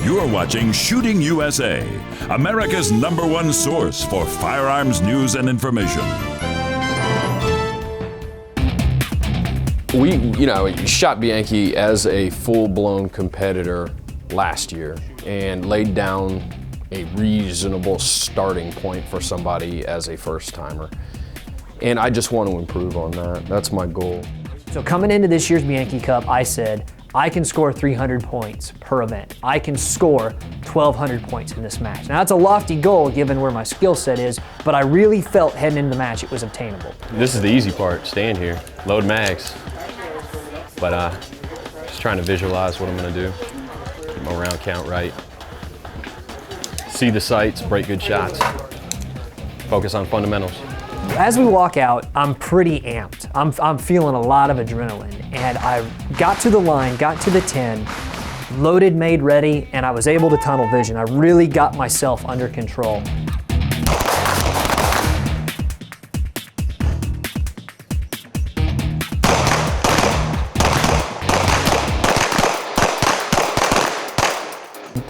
You're watching Shooting USA, America's #1 source for firearms news and information. We shot Bianchi as a full-blown competitor last year and laid down a reasonable starting point for somebody as a first-timer. And I just want to improve on that. That's my goal. So coming into this year's Bianchi Cup, I said, I can score 300 points per event. I can score 1,200 points in this match. Now that's a lofty goal given where my skill set is, but I really felt heading into the match it was obtainable. This is the easy part, stand here, load mags. But just trying to visualize what I'm gonna do, keep my round count right. See the sights, break good shots, focus on fundamentals. As we walk out, I'm pretty amped. I'm feeling a lot of adrenaline. And I got to the line, got to the 10, loaded, made, ready, and I was able to tunnel vision. I really got myself under control.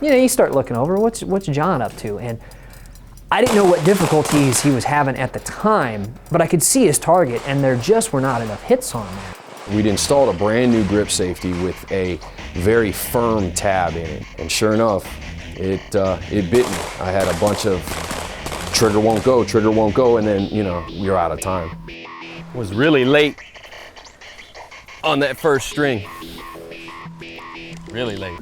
You start looking over, what's John up to? And I didn't know what difficulties he was having at the time, but I could see his target, and there just were not enough hits on that. We'd installed a brand new grip safety with a very firm tab in it, and sure enough, it bit me. I had a bunch of trigger won't go, and then, you're out of time. Was really late on that first string. Really late.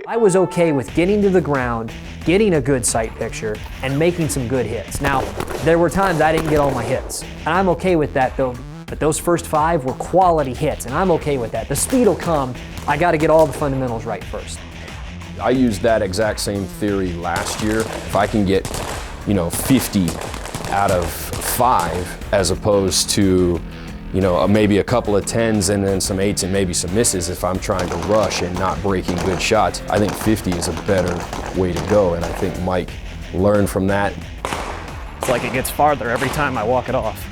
I was okay with getting to the ground, getting a good sight picture, and making some good hits. Now, there were times I didn't get all my hits, and I'm okay with that though, but those first 5 were quality hits, and I'm okay with that. The speed will come, I gotta get all the fundamentals right first. I used that exact same theory last year. If I can get, 50 out of 5, as opposed to maybe a couple of 10s and then some 8s and maybe some misses if I'm trying to rush and not breaking good shots. I think 50 is a better way to go, and I think Mike learned from that. It's like it gets farther every time I walk it off.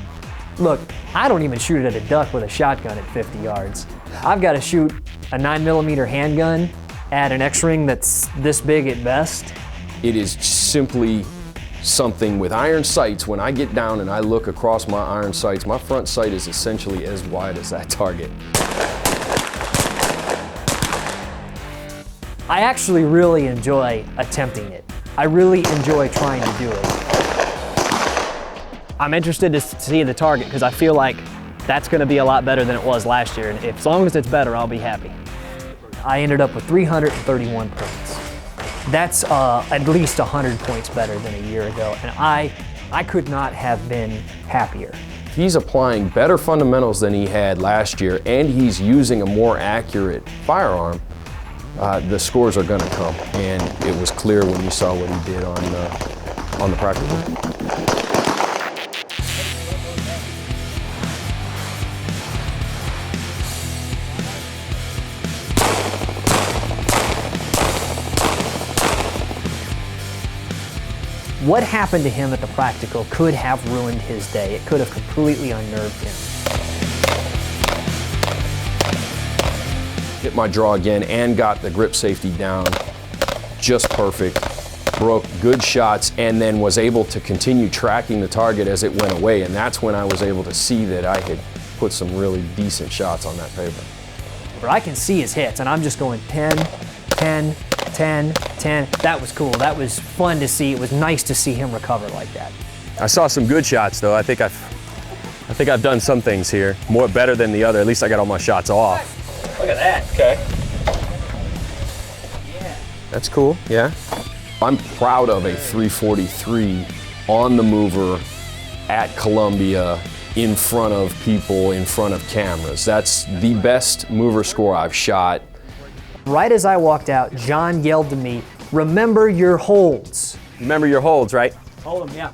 Look, I don't even shoot it at a duck with a shotgun at 50 yards. I've got to shoot a 9mm handgun at an X-ring that's this big at best. It is simply something with iron sights. When I get down and I look across my iron sights, my front sight is essentially as wide as that target. I actually really enjoy attempting it. I really enjoy trying to do it. I'm interested to see the target because I feel like that's going to be a lot better than it was last year, and as long as it's better, I'll be happy. I ended up with 331 points. That's at least 100 points better than a year ago, and I could not have been happier. He's applying better fundamentals than he had last year, and he's using a more accurate firearm. The scores are going to come, and it was clear when you saw what he did on the practice. What happened to him at the practical could have ruined his day. It could have completely unnerved him. Hit my draw again and got the grip safety down just perfect. Broke good shots and then was able to continue tracking the target as it went away, and that's when I was able to see that I had put some really decent shots on that paper. But I can see his hits, and I'm just going 10, 10, 10, 10. That was cool. That was fun to see. It was nice to see him recover like that. I saw some good shots though. I think I've done some things here more better than the other. At least I got all my shots off. Look at that. Okay. Yeah. That's cool. Yeah. I'm proud of a 343 on the mover at Columbia in front of people, in front of cameras. That's the best mover score I've shot. Right as I walked out, John yelled to me, "Remember your holds." Remember your holds, right? Hold them, yeah.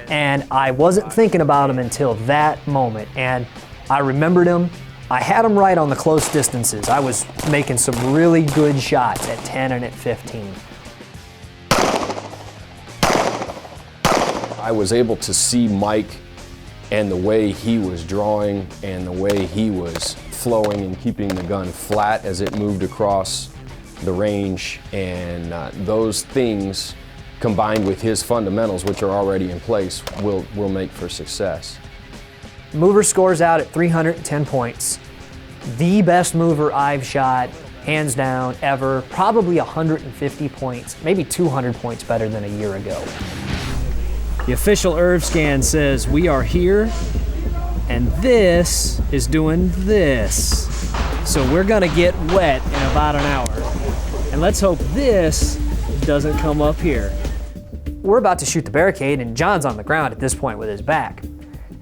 And I wasn't thinking about them until that moment, and I remembered them. I had them right on the close distances. I was making some really good shots at 10 and at 15. I was able to see Mike and the way he was drawing and the way he was flowing and keeping the gun flat as it moved across the range, and those things combined with his fundamentals, which are already in place, will make for success. Mover scores out at 310 points. The best mover I've shot, hands down, ever. Probably 150 points, maybe 200 points better than a year ago. The official Irv scan says we are here, and this is doing this. So we're gonna get wet in about an hour. And let's hope this doesn't come up here. We're about to shoot the barricade, and John's on the ground at this point with his back.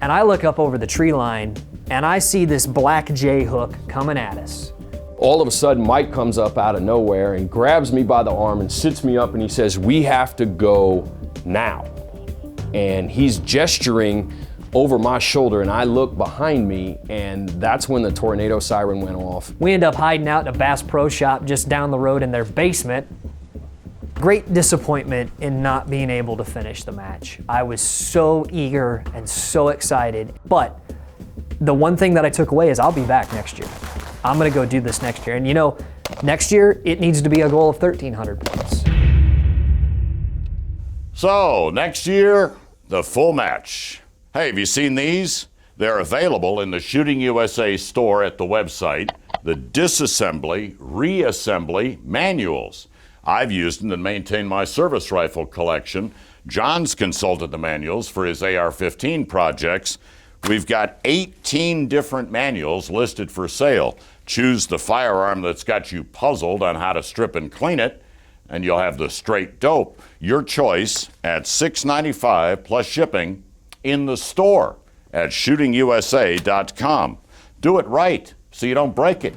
And I look up over the tree line, and I see this black J hook coming at us. All of a sudden, Mike comes up out of nowhere and grabs me by the arm and sits me up, and he says, "We have to go now." And he's gesturing over my shoulder, and I look behind me, and that's when the tornado siren went off. We end up hiding out in a Bass Pro Shop just down the road in their basement. Great disappointment in not being able to finish the match. I was so eager and so excited, but the one thing that I took away is I'll be back next year. I'm gonna go do this next year, and you know, next year it needs to be a goal of 1,300 points. So, next year, the full match. Hey, have you seen these? They're available in the Shooting USA store at the website, the disassembly, reassembly manuals. I've used them to maintain my service rifle collection. John's consulted the manuals for his AR-15 projects. We've got 18 different manuals listed for sale. Choose the firearm that's got you puzzled on how to strip and clean it, and you'll have the straight dope. Your choice at $6.95 plus shipping in the store at shootingusa.com. Do it right so you don't break it.